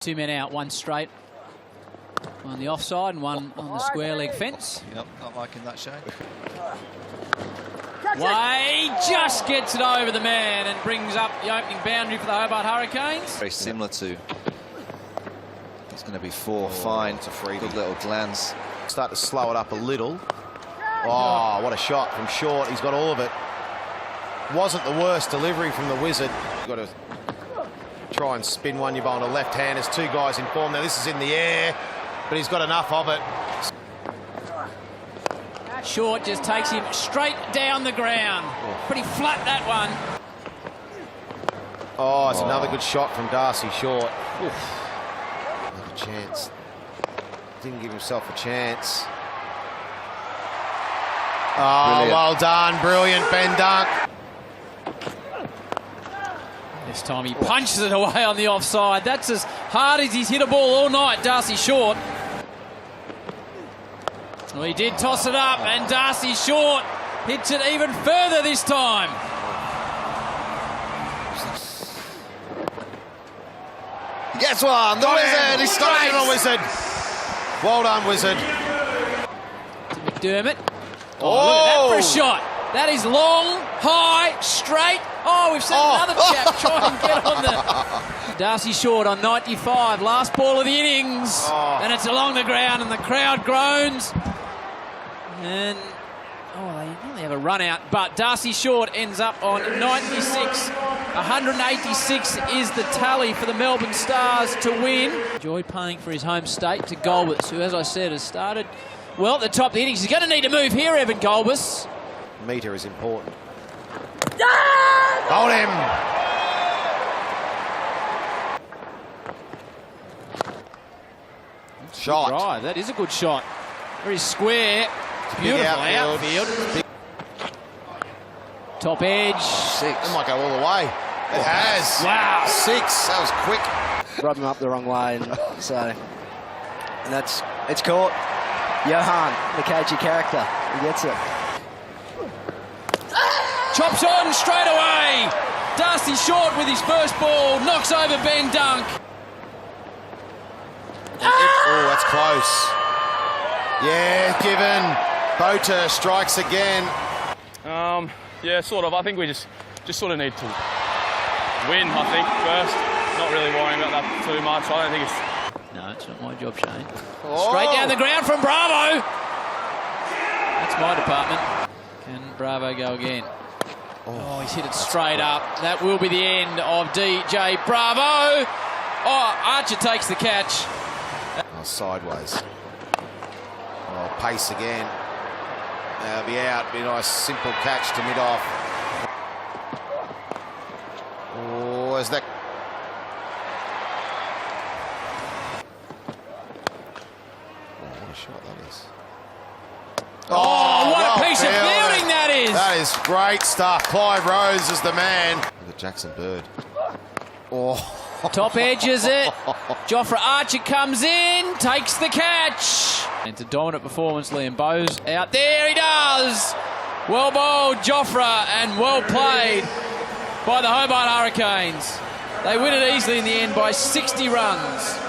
Two men out, one straight on the offside and one on the square leg fence. Yep, not liking that, Shane. Way just gets it over the man and brings up the opening boundary for the Hobart Hurricanes. Very similar to. It's going to be four. Fine. It's a free. Good little glance. Start to slow it up a little. Oh, what a shot from short. He's got all of it. Wasn't the worst delivery from the Wizard. You've got to try and spin one. You're on a left hand. There's two guys in form. Now this is in the air, but he's got enough of it. Short just takes him straight down the ground. Pretty flat, that one. Oh, it's another good shot from Darcy Short. Oof. Another chance. Didn't give himself a chance. Oh, brilliant. Well done. Brilliant, Ben Dunk. This time he punches it away on the offside. That's as hard as he's hit a ball all night, Darcy Short. Well, he did toss it up, and Darcy Short hits it even further this time. He gets one. The Wizard. He's straight on the Wizard. Well done, Wizard. To McDermott. Oh, look at that for a shot. That is long, high, straight. Oh, we've seen another chap try and get on the... Darcy Short on 95, last ball of the innings. And it's along the ground and the crowd groans. And, they nearly have a run out. But Darcy Short ends up on 96. 186 is the tally for the Melbourne Stars to win. Enjoyed playing for his home state to Golbus, who, as I said, has started well at the top of the innings. He's going to need to move here, Evan Golbus. Meter is important. Hold him. Shot. Right, that is a good shot. Very square. Beautiful outfield. Top edge. Six. It might go all the way. It has. Wow. Six. That was quick. Rubbed him up the wrong way, and it's caught. Johan, the cagey character, he gets it. Chops on straight away. Darcy Short with his first ball knocks over Ben Dunk. Oh, that's close. Yeah, given. Boter strikes again. Yeah, sort of. I think we just sort of need to win, I think, first. Not really worrying about that too much. I don't think it's... No, it's not my job, Shane. Straight down the ground from Bravo. That's my department. Can Bravo go again? Oh, he's hit it straight up. That will be the end of DJ Bravo. Oh, Archer takes the catch. Sideways. Oh, pace again. Now be out. Be a nice simple catch to mid-off. Oh, is that... Oh, what a shot that is. Oh, what a piece of fielding that is. That is great stuff. Clive Rose is the man. Look at Jackson Bird. Oh. Top edges it. Jofra Archer comes in, takes the catch. And it's a dominant performance. Liam Bowes out there. He does. Well bowled, Jofra, and well played by the Hobart Hurricanes. They win it easily in the end by 60 runs.